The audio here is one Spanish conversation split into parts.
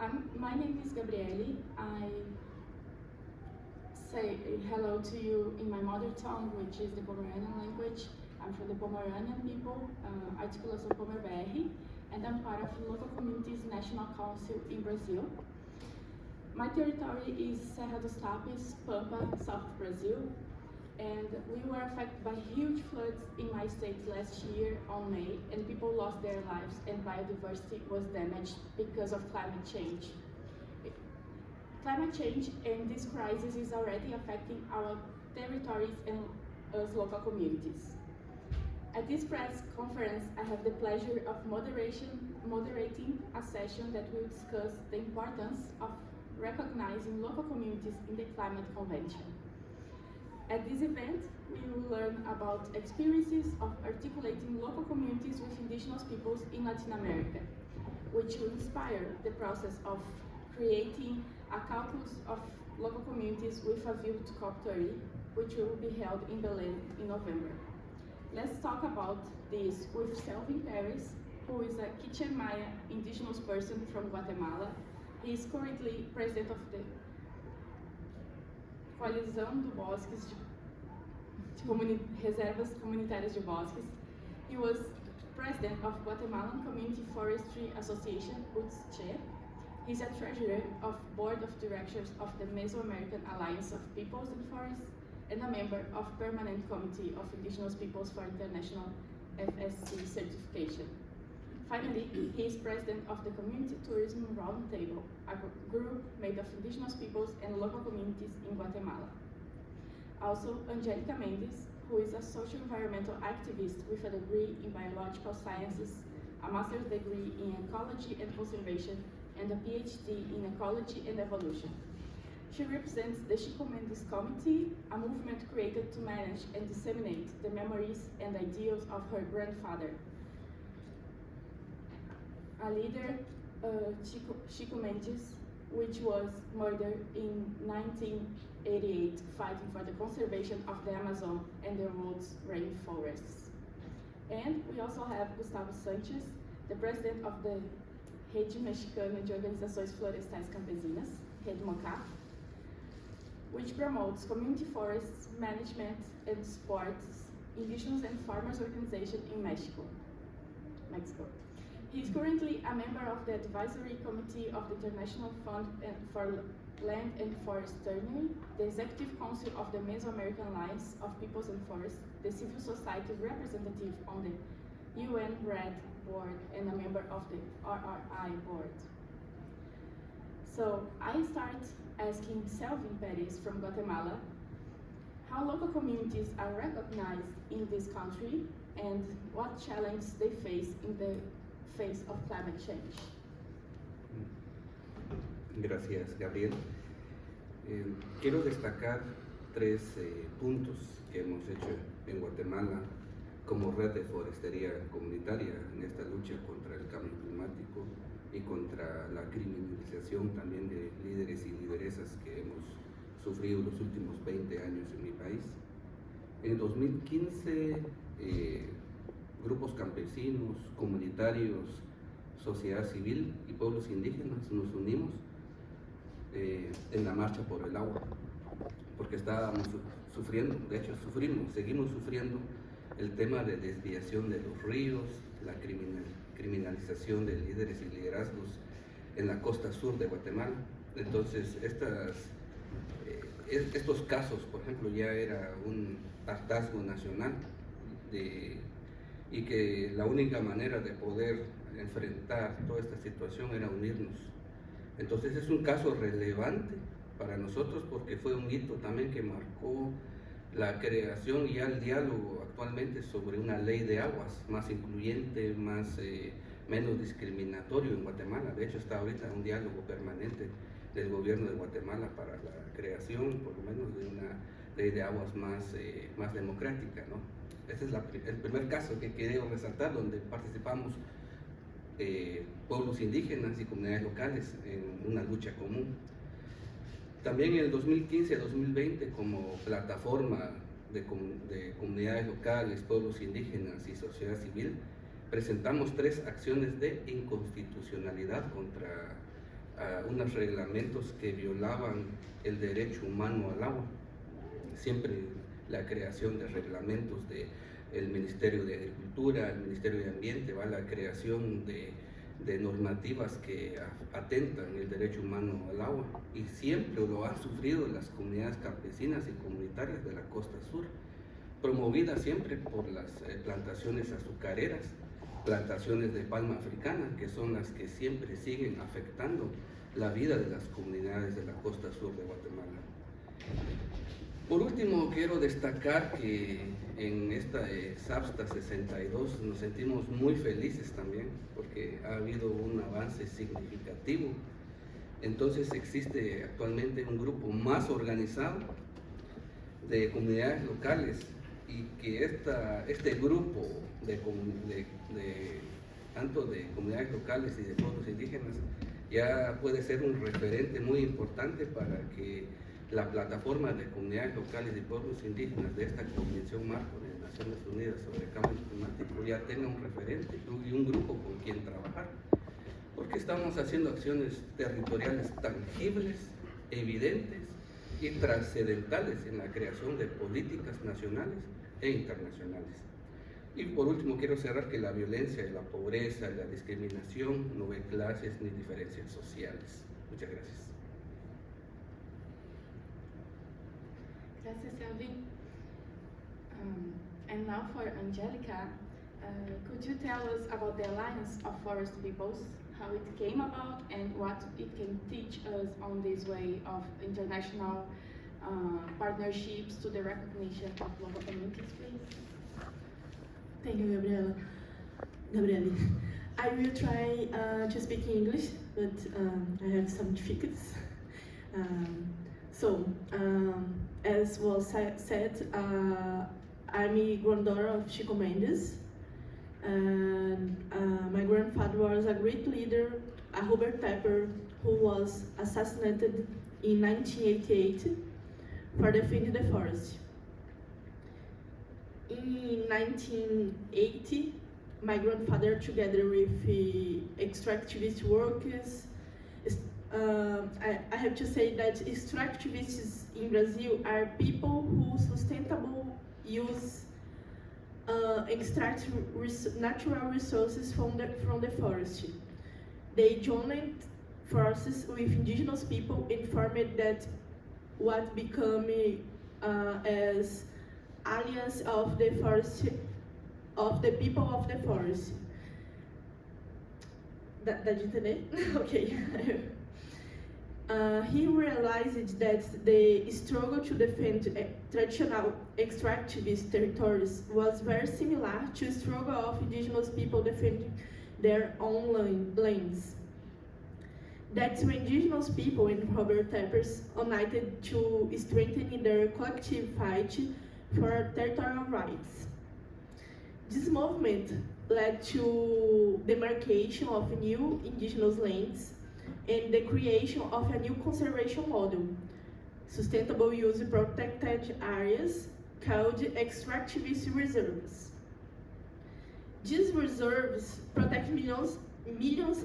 My name is Gabriele. I say hello to you in my mother tongue, which is the Pomeranian language. I'm from the Pomeranian people, Articulação Pomer BR, and I'm part of the Local Communities National Council in Brazil. My territory is Serra dos Tapes, Pampa, South Brazil, and we were affected by huge floods in my state last year on May, and people lost their lives and biodiversity was damaged because of climate change. Climate change and this crisis is already affecting our territories and us local communities. At this press conference, I have the pleasure of moderating a session that will discuss the importance of recognizing local communities in the Climate Convention. At this event, we will learn about experiences of articulating local communities with indigenous peoples in Latin America, which will inspire the process of creating a caucus of local communities with a view to COP30, which will be held in Belém in November. Let's talk about this with Selvin Perez, who is a Kichen Maya indigenous person from Guatemala. He is currently president of the Coalizão de Bosques de Reservas Comunitárias de Bosques. He was president of Guatemalan Community Forestry Association, UTSCHE. He's a treasurer of board of directors of the Mesoamerican Alliance of Peoples and Forests, and a member of Permanent Committee of Indigenous Peoples for International FSC certification. Finally, he is president of the Community Tourism Roundtable, a group made of indigenous peoples and local communities in Guatemala. Also, Angelica Mendes, who is a social environmental activist with a degree in biological sciences, a master's degree in ecology and conservation, and a PhD in ecology and evolution. She represents the Chico Mendes Committee, a movement created to manage and disseminate the memories and ideals of her grandfather. A leader, Chico Mendes, which was murdered in 1988, fighting for the conservation of the Amazon and the world's rainforests. And we also have Gustavo Sanchez, the president of the Rede Mexicana de Organizações Florestais Campesinas, Rede MOCAF, which promotes community forests management and supports indigenous and farmers organization in Mexico. He is currently a member of the advisory committee of the International Fund for Land and Forest Stewardship, the executive council of the Mesoamerican Alliance of Peoples and Forests, the civil society representative on the UN REDD board, and a member of the RRI board. So I start asking Selvin Perez from Guatemala how local communities are recognized in this country and what challenges they face in the face of climate change. Gracias, Gabriel. Quiero destacar tres puntos que hemos hecho en Guatemala como red de forestería comunitaria en esta lucha contra el cambio climático y contra la criminalización también de líderes y lideresas que hemos sufrido los últimos 20 años en mi país. En 2015, grupos campesinos, comunitarios, sociedad civil y pueblos indígenas nos unimos en la marcha por el agua, porque estábamos sufriendo, de hecho seguimos sufriendo el tema de desviación de los ríos, la criminalización de líderes y liderazgos en la costa sur de Guatemala. Entonces, estos casos, por ejemplo, ya era un hartazgo nacional y que la única manera de poder enfrentar toda esta situación era unirnos. Entonces es un caso relevante para nosotros porque fue un hito también que marcó la creación y ya el diálogo actualmente sobre una ley de aguas más incluyente, menos discriminatorio en Guatemala. De hecho está ahorita un diálogo permanente del gobierno de Guatemala para la creación, por lo menos, de una ley de aguas más democrática, ¿no? Este es el primer caso que quiero resaltar, donde participamos pueblos indígenas y comunidades locales en una lucha común. También en el 2015 a 2020, como plataforma de comunidades locales, pueblos indígenas y sociedad civil, presentamos 3 acciones de inconstitucionalidad contra unos reglamentos que violaban el derecho humano al agua. Siempre la creación de reglamentos del Ministerio de Agricultura, el Ministerio de Ambiente, va la creación de normativas que atentan el derecho humano al agua, y siempre lo han sufrido las comunidades campesinas y comunitarias de la costa sur, promovidas siempre por las plantaciones azucareras, plantaciones de palma africana, que son las que siempre siguen afectando la vida de las comunidades de la costa sur de Guatemala. Por último, quiero destacar que en esta SAPSTA 62 nos sentimos muy felices también, porque ha habido un avance significativo. Entonces existe actualmente un grupo más organizado de comunidades locales, y que este grupo tanto de comunidades locales y de pueblos indígenas ya puede ser un referente muy importante para que la plataforma de comunidades locales y pueblos indígenas de esta Convención Marco de Naciones Unidas sobre Cambio Climático ya tenga un referente y un grupo con quien trabajar, porque estamos haciendo acciones territoriales tangibles, evidentes y trascendentales en la creación de políticas nacionales e internacionales. Y por último, quiero cerrar que la violencia y la pobreza y la discriminación no ve clases ni diferencias sociales. Muchas gracias. Gracias, Elvin. And now for Angelica, could you tell us about the Alliance of Forest Peoples, how it came about, and what it can teach us on this way of international partnerships to the recognition of local communities, please? Thank you, Gabriele. I will try to speak English, but I have some difficulties. As was said, I'm a granddaughter of Chico Mendes, and my grandfather was a great leader, a Robert Pepper, who was assassinated in 1988 for defending the forest. In 1980, my grandfather, together with extractivist workers, I have to say that extractivists in Brazil are people who sustainable use extract natural resources from the forest. They joined forces with indigenous people and formed that what became as Alliance of the Forest, of the People of the Forest. Dá de entender? Okay. He realized that the struggle to defend traditional extractivist territories was very similar to the struggle of indigenous people defending their own lands. That's when indigenous people and Robert Peppers united to strengthen their collective fight for territorial rights. This movement led to demarcation of new indigenous lands and the creation of a new conservation model, sustainable use protected areas called extractivist reserves. These reserves protect millions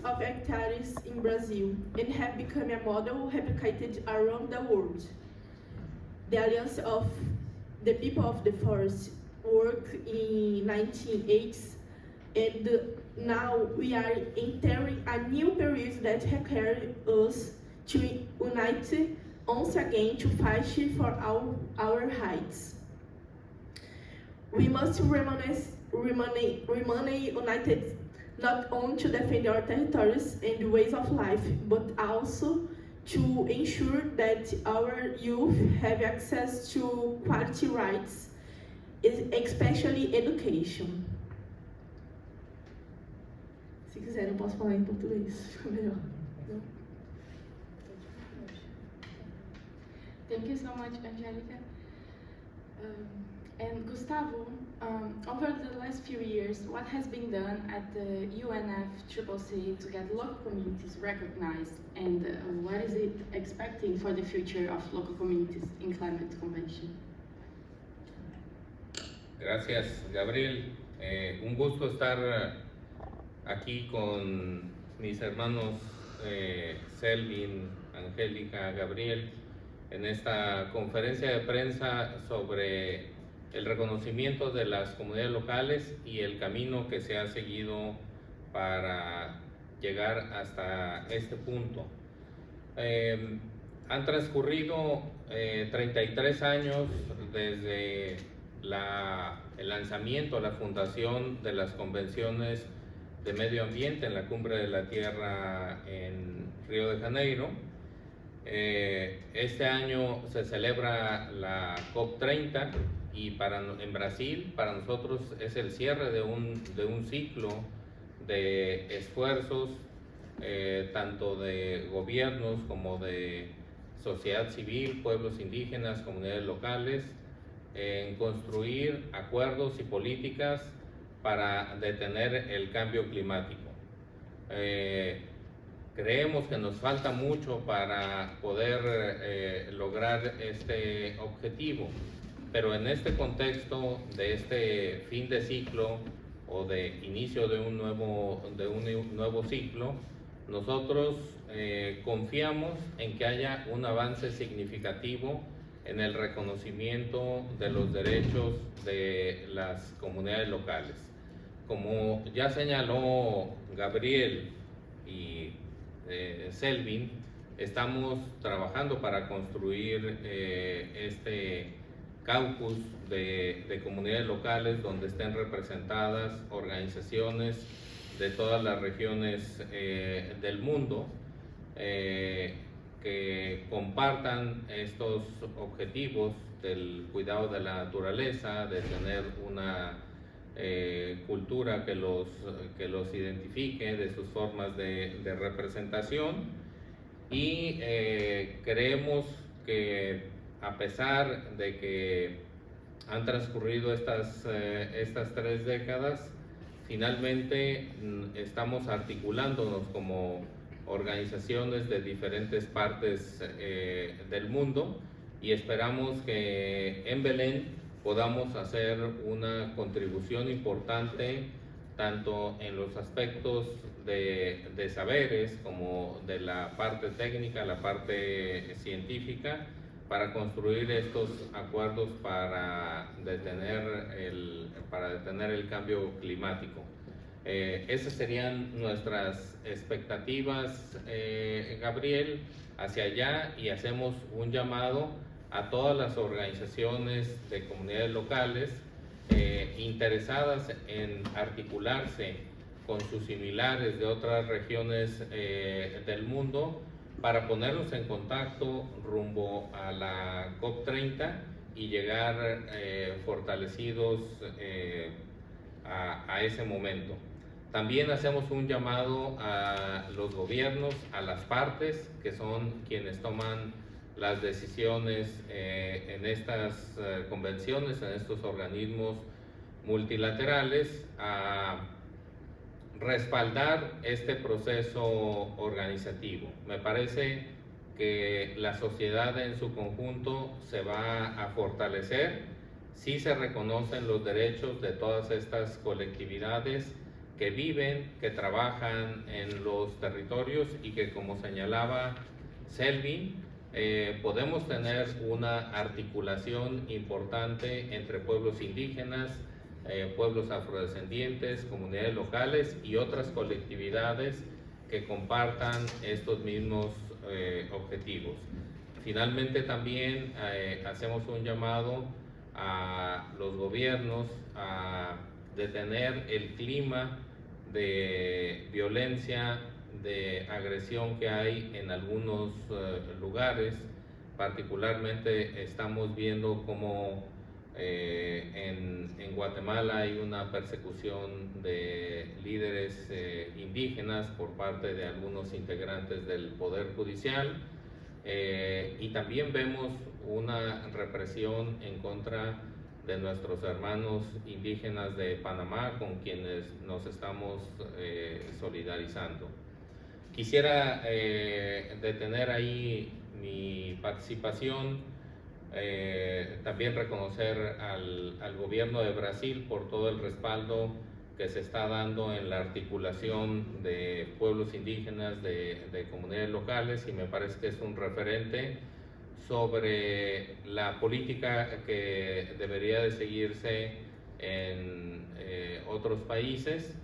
of hectares in Brazil and have become a model replicated around the world. The Alliance of the People of the Forest worked in 1980s, and now we are entering a new period that requires us to unite once again to fight for our rights. We must remain united not only to defend our territories and ways of life, but also to ensure that our youth have access to quality rights, especially education. Se quiser, eu posso falar em português, fica melhor. Thank you so much, Angelica. And Gustavo, over the last few years, what has been done at the UNFCCC to get local communities recognized, and what is it expecting for the future of local communities in Climate Convention? Gracias, Gabriel. Un gusto estar aquí con mis hermanos Selvin, Angélica, Gabriel, en esta conferencia de prensa sobre el reconocimiento de las comunidades locales y el camino que se ha seguido para llegar hasta este punto. Han transcurrido 33 años desde el lanzamiento, la fundación de las convenciones de medio ambiente en la Cumbre de la Tierra en Río de Janeiro. Este año se celebra la COP30 y en Brasil para nosotros es el cierre de un ciclo de esfuerzos tanto de gobiernos como de sociedad civil, pueblos indígenas, comunidades locales, en construir acuerdos y políticas para detener el cambio climático. Creemos que nos falta mucho para poder lograr este objetivo, pero en este contexto de este fin de ciclo o de inicio de un nuevo ciclo, nosotros confiamos en que haya un avance significativo en el reconocimiento de los derechos de las comunidades locales. Como ya señaló Gabriel y Selvin, estamos trabajando para construir este caucus de comunidades locales donde estén representadas organizaciones de todas las regiones del mundo que compartan estos objetivos del cuidado de la naturaleza, de tener una cultura que los identifique, de sus formas de representación, y creemos que a pesar de que han transcurrido estas 3 décadas, finalmente estamos articulándonos como organizaciones de diferentes partes del mundo y esperamos que en Belén podamos hacer una contribución importante tanto en los aspectos de saberes como de la parte técnica, la parte científica, para construir estos acuerdos para detener el cambio climático. Esas serían nuestras expectativas, Gabriel, hacia allá, y hacemos un llamado a todas las organizaciones de comunidades locales interesadas en articularse con sus similares de otras regiones del mundo para ponernos en contacto rumbo a la COP30 y llegar fortalecidos a ese momento. También hacemos un llamado a los gobiernos, a las partes que son quienes toman las decisiones en estas convenciones, en estos organismos multilaterales, a respaldar este proceso organizativo. Me parece que la sociedad en su conjunto se va a fortalecer si se reconocen los derechos de todas estas colectividades que viven, que trabajan en los territorios y que, como señalaba Selvin, podemos tener una articulación importante entre pueblos indígenas, pueblos afrodescendientes, comunidades locales y otras colectividades que compartan estos mismos objetivos. Finalmente, también hacemos un llamado a los gobiernos a detener el clima de violencia, de agresión que hay en algunos lugares. Particularmente estamos viendo cómo en Guatemala hay una persecución de líderes indígenas por parte de algunos integrantes del Poder Judicial, y también vemos una represión en contra de nuestros hermanos indígenas de Panamá, con quienes nos estamos solidarizando. Quisiera detener ahí mi participación, también reconocer al gobierno de Brasil por todo el respaldo que se está dando en la articulación de pueblos indígenas, de comunidades locales, y me parece que es un referente sobre la política que debería de seguirse en otros países,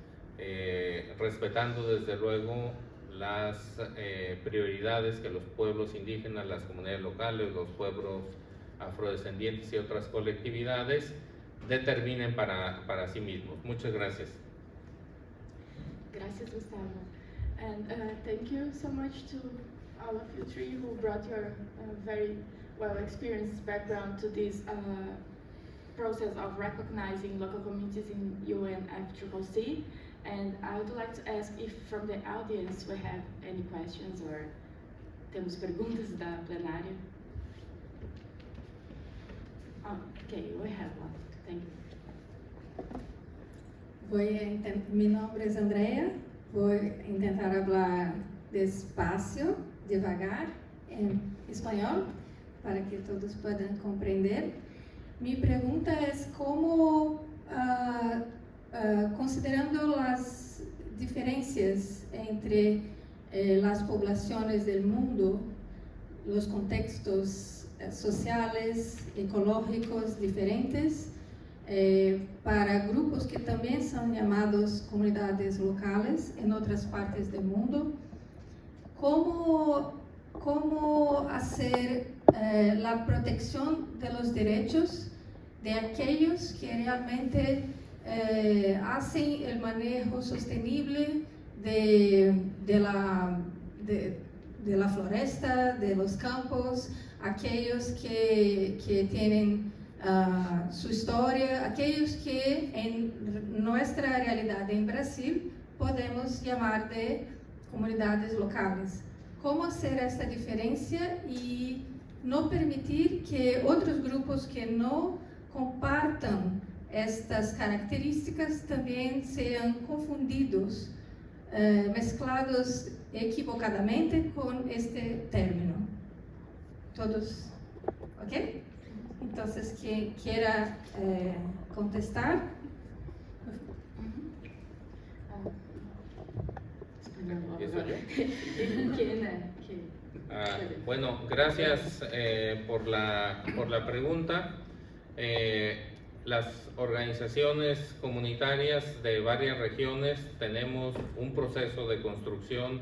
respetando desde luego las prioridades que los pueblos indígenas, las comunidades locales, los pueblos afrodescendientes y otras colectividades determinen para sí mismos. Muchas gracias. Gracias, Gustavo. And thank you so much to all of you three who brought your very well experienced background to this process of recognizing local communities in UNFCCC. And I would like to ask if from the audience we have any questions or temos perguntas da plenária. Okay, we have one. Thank you. Mi nombre es Andrea. Voy a intentar hablar despacio, devagar, en español, para que todos puedan comprender. Mi pregunta es cómo, considerando las diferencias entre las poblaciones del mundo, los contextos sociales, ecológicos diferentes, para grupos que también son llamados comunidades locales en otras partes del mundo, ¿cómo hacer la protección de los derechos de aquellos que realmente hacen el manejo sostenible de la floresta, de los campos, aquellos que tienen su historia, aquellos que en nuestra realidad en Brasil podemos llamar de comunidades locales? ¿Cómo hacer esta diferencia y no permitir que otros grupos que no compartan estas características también sean confundidos, mezclados equivocadamente con este término? ¿Todos? ¿Ok? Entonces, quien quiera contestar. ¿Empiezo yo? ¿Quién? Bueno, gracias por la pregunta. Las organizaciones comunitarias de varias regiones tenemos un proceso de construcción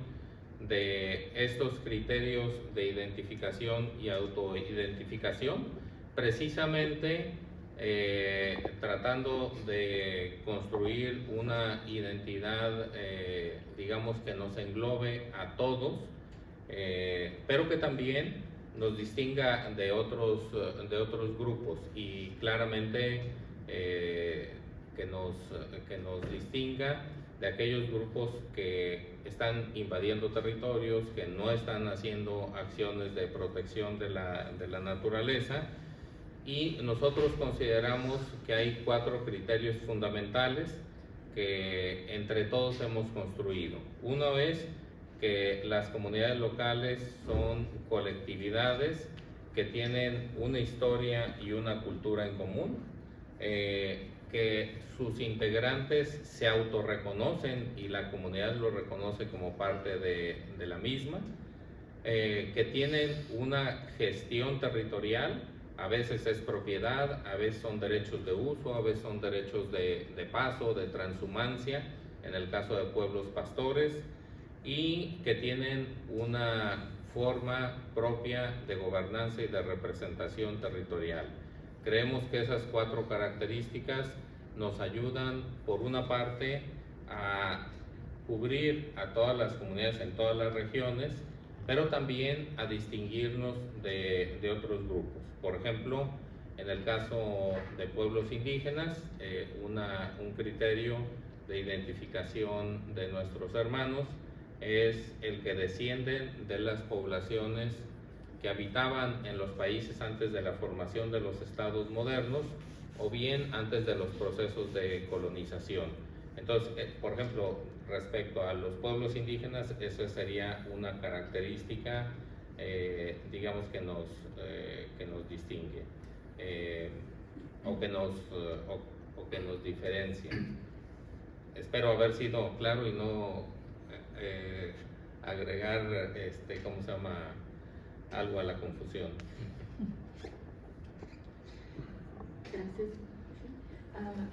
de estos criterios de identificación y autoidentificación, precisamente tratando de construir una identidad, digamos, que nos englobe a todos, pero que también nos distinga de otros grupos, y claramente que nos distinga de aquellos grupos que están invadiendo territorios, que no están haciendo acciones de protección de la naturaleza. Y nosotros consideramos que hay 4 criterios fundamentales que entre todos hemos construido. Uno es que las comunidades locales son colectividades que tienen una historia y una cultura en común, que sus integrantes se autorreconocen y la comunidad lo reconoce como parte de la misma, que tienen una gestión territorial, a veces es propiedad, a veces son derechos de uso, a veces son derechos de paso, de transhumancia, en el caso de pueblos pastores, y que tienen una forma propia de gobernanza y de representación territorial. Creemos que esas 4 características nos ayudan, por una parte, a cubrir a todas las comunidades en todas las regiones, pero también a distinguirnos de otros grupos. Por ejemplo, en el caso de pueblos indígenas, un criterio de identificación de nuestros hermanos es el que descienden de las poblaciones que habitaban en los países antes de la formación de los estados modernos, o bien antes de los procesos de colonización. Entonces, por ejemplo, respecto a los pueblos indígenas, esa sería una característica, digamos, que nos distingue, o que nos diferencia. espero haber sido claro y no agregar, ¿cómo se llama?, algo a la confusión. Gracias.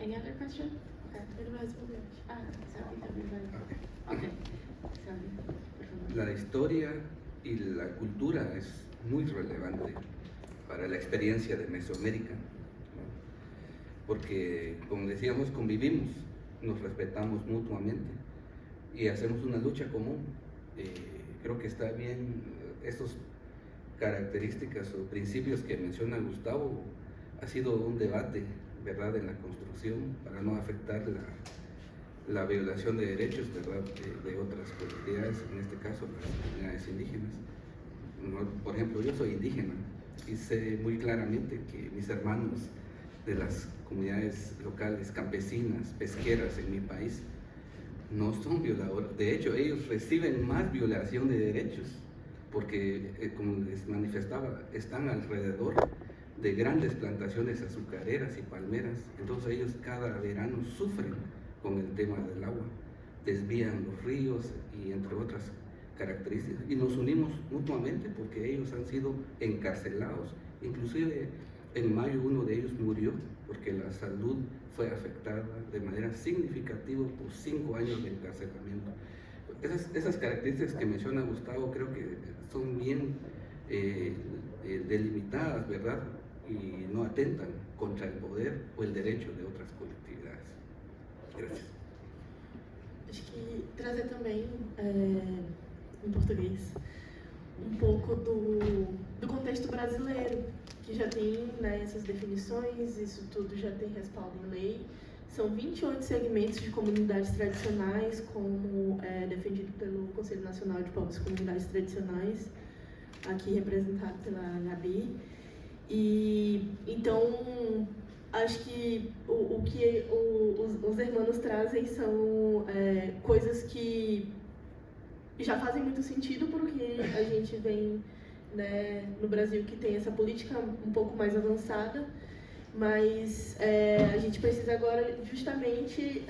Any other question? Okay. Okay. Sorry. Por favor. La historia y la cultura es muy relevante para la experiencia de Mesoamérica, ¿no? Porque, como decíamos, convivimos, nos respetamos mutuamente y hacemos una lucha común. Creo que está bien esas características o principios que menciona Gustavo. Ha sido un debate, ¿verdad?, en la construcción para no afectar la violación de derechos, ¿verdad?, de otras comunidades, en este caso las comunidades indígenas. Por ejemplo, yo soy indígena y sé muy claramente que mis hermanos de las comunidades locales, campesinas, pesqueras en mi país, no son violadores. De hecho, ellos reciben más violación de derechos porque, como les manifestaba, están alrededor de grandes plantaciones azucareras y palmeras. Entonces ellos cada verano sufren con el tema del agua, desvían los ríos y entre otras características, y nos unimos mutuamente porque ellos han sido encarcelados. Inclusive en mayo uno de ellos murió porque la salud fue afectada de manera significativa por 5 años de encarcelamiento. Esas características que menciona Gustavo creo que son bien delimitadas, ¿verdad?, y no atentan contra el poder o el derecho de otras colectividades. Gracias. Acho que trazer também, em português, pouco do contexto brasileiro, que já tem, né, essas definições, isso tudo já tem respaldo em lei. São 28 segmentos de comunidades tradicionais, como defendido pelo Conselho Nacional de Povos e Comunidades Tradicionais, aqui representado pela Gabi. E então acho que o que os irmãos trazem são coisas que já fazem muito sentido porque a gente vem, né, no Brasil que tem essa política um pouco mais avançada, mas a gente precisa agora justamente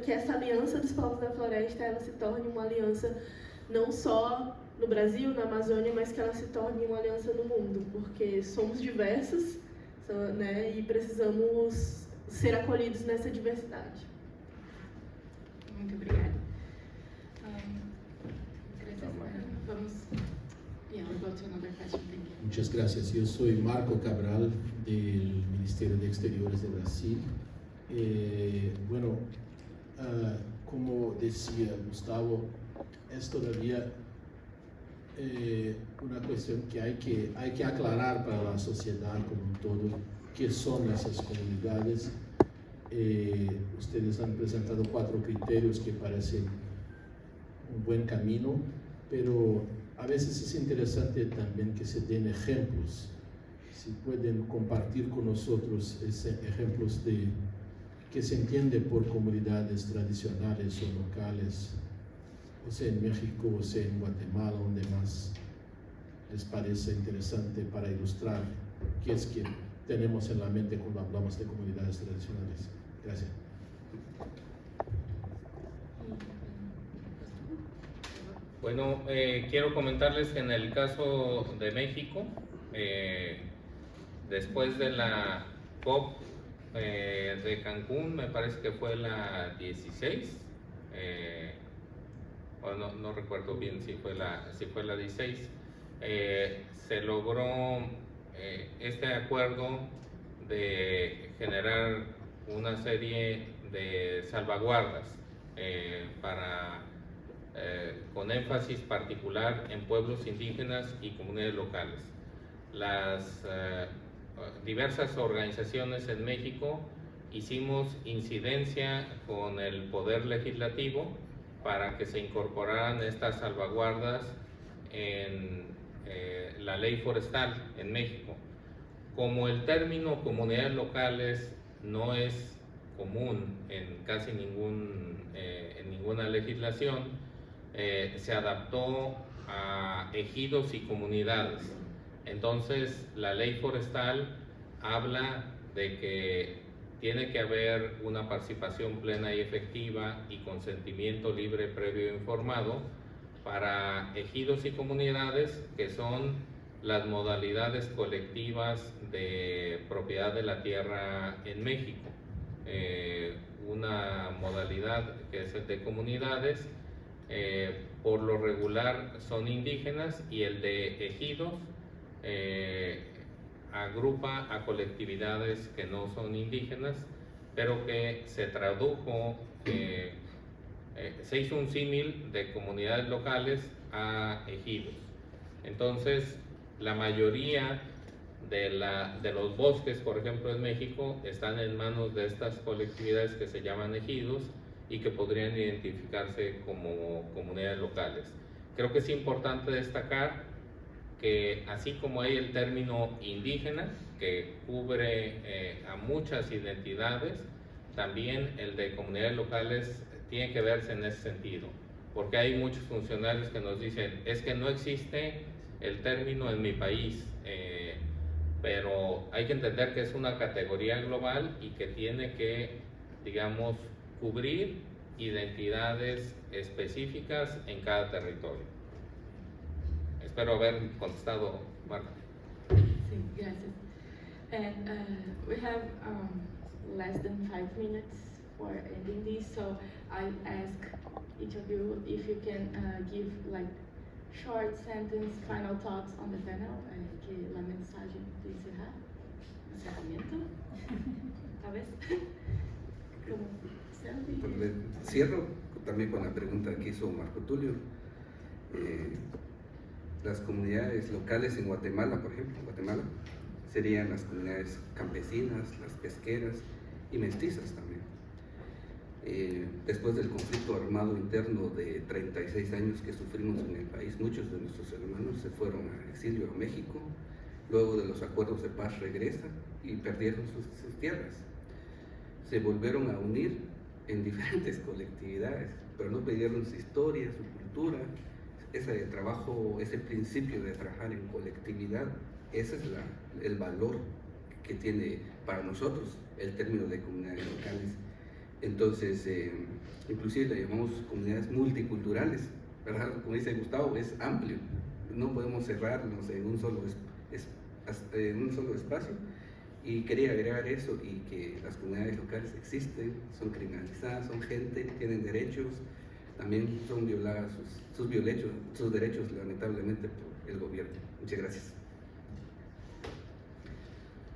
que essa aliança dos povos da floresta ela se torne uma aliança não só no Brasil, na Amazônia, mas que ela se torne uma aliança no mundo, porque somos diversos, né, e precisamos ser acolhidos nessa diversidade. Muito obrigada. Vamos. Yeah, we'll go to another question. Thank you. Muchas gracias. Yo soy Marco Cabral del Ministerio de Exteriores de Brasil. Como decía Gustavo, es todavía una cuestión que hay que aclarar para la sociedad como un todo qué son esas comunidades. Ustedes han presentado 4 criterios que parecen un buen camino, pero a veces es interesante también que se den ejemplos. Si pueden compartir con nosotros ejemplos de qué se entiende por comunidades tradicionales o locales, o sea en México, o sea en Guatemala, donde más les parece interesante para ilustrar qué es que tenemos en la mente cuando hablamos de comunidades tradicionales. Gracias. Bueno, quiero comentarles que en el caso de México, después de la COP de Cancún, me parece que fue la 16, no recuerdo bien si fue la 16, se logró este acuerdo de generar una serie de salvaguardas con énfasis particular en pueblos indígenas y comunidades locales. Las diversas organizaciones en México hicimos incidencia con el Poder Legislativo para que se incorporaran estas salvaguardas en la ley forestal en México. Como el término comunidades locales no es común en casi ninguna legislación, se adaptó a ejidos y comunidades. Entonces la ley forestal habla de que tiene que haber una participación plena y efectiva y consentimiento libre, previo e informado para ejidos y comunidades, que son las modalidades colectivas de propiedad de la tierra en México. Una modalidad que es el de comunidades, por lo regular son indígenas, y el de ejidos agrupa a colectividades que no son indígenas, pero que se tradujo, se hizo un símil de comunidades locales a ejidos. Entonces, la mayoría de los bosques, por ejemplo, en México, están en manos de estas colectividades que se llaman ejidos y que podrían identificarse como comunidades locales. Creo que es importante destacar que así como hay el término indígena, que cubre a muchas identidades, también el de comunidades locales tiene que verse en ese sentido, porque hay muchos funcionarios que nos dicen, es que no existe el término en mi país, pero hay que entender que es una categoría global y que tiene que, digamos, cubrir identidades específicas en cada territorio. Espero haber contestado, Marco. Sí, gracias. And we have less than 5 minutes for ending this, so I ask each of you if you can give like short sentence, final thoughts on the panel, que la mensagem de encerrar, encerramento, talvez. Como sempre. Cierro también con la pregunta que hizo Marco Tulio. Las comunidades locales en Guatemala, por ejemplo, serían las comunidades campesinas, las pesqueras y mestizas también. Después del conflicto armado interno de 36 años que sufrimos en el país, muchos de nuestros hermanos se fueron a exilio a México. Luego de los acuerdos de paz regresan y perdieron sus tierras. Se volvieron a unir en diferentes colectividades, pero no perdieron su historia, su cultura. Ese trabajo, ese principio de trabajar en colectividad, ese es el valor que tiene para nosotros el término de comunidades locales. Entonces, inclusive le llamamos comunidades multiculturales, ¿verdad? Como dice Gustavo, es amplio, no podemos cerrarnos en un solo espacio. Y quería agregar eso, y que las comunidades locales existen, son criminalizadas, son gente, tienen derechos, también son violadas sus derechos lamentablemente por el gobierno. Muchas gracias.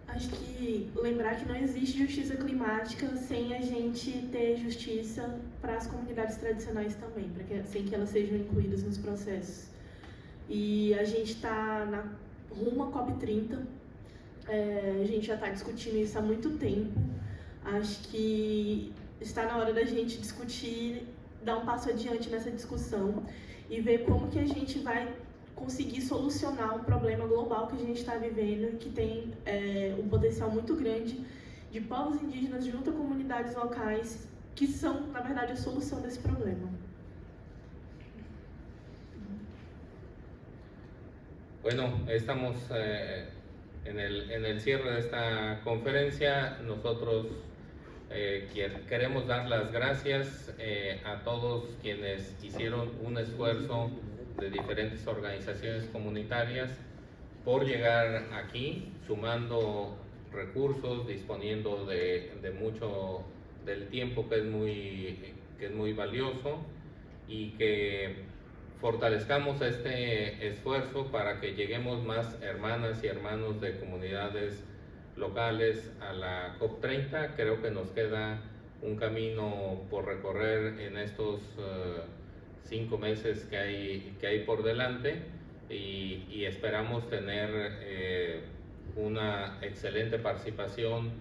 Acho que lembrar que não existe justiça climática sem a gente ter justiça para as comunidades tradicionais também, sem que elas sejam incluídas nos processos. E a gente está rumo à COP30, a gente já está discutindo isso há muito tempo. Acho que está na hora da gente discutir, dar um passo adiante nessa discussão e ver como que a gente vai conseguir solucionar um problema global que a gente está vivendo e que tem um potencial muito grande de povos indígenas junto a comunidades locais que são, na verdade, a solução desse problema. Bueno, estamos en el cierre de esta conferencia. Nosotros queremos dar las gracias a todos quienes hicieron un esfuerzo de diferentes organizaciones comunitarias por llegar aquí, sumando recursos, disponiendo de mucho del tiempo que es muy valioso, y que fortalezcamos este esfuerzo para que lleguemos más hermanas y hermanos de comunidades locales a la COP30. Creo que nos queda un camino por recorrer en estos 5 meses que hay por delante, y esperamos tener una excelente participación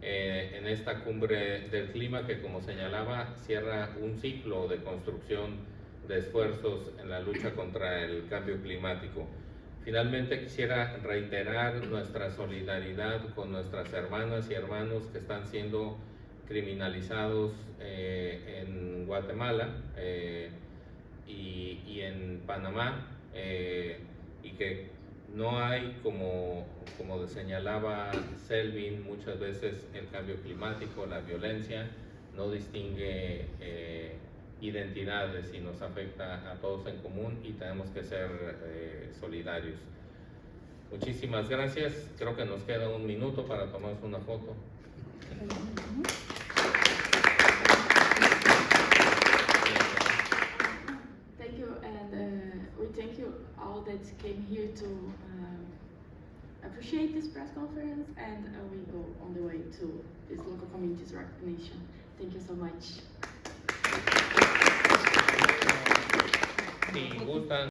en esta cumbre del clima, que, como señalaba, cierra un ciclo de construcción de esfuerzos en la lucha contra el cambio climático. Finalmente, quisiera reiterar nuestra solidaridad con nuestras hermanas y hermanos que están siendo criminalizados en Guatemala y en Panamá, y que No hay, como señalaba Selvin, muchas veces el cambio climático, la violencia, no distingue identidades y nos afecta a todos en común y tenemos que ser solidarios. Muchísimas gracias. Creo que nos queda un minuto para tomarnos una foto. Thank you, and we thank you all that came here to appreciate this press conference, and we go on the way to this local community's recognition. Thank you so much. Si gustan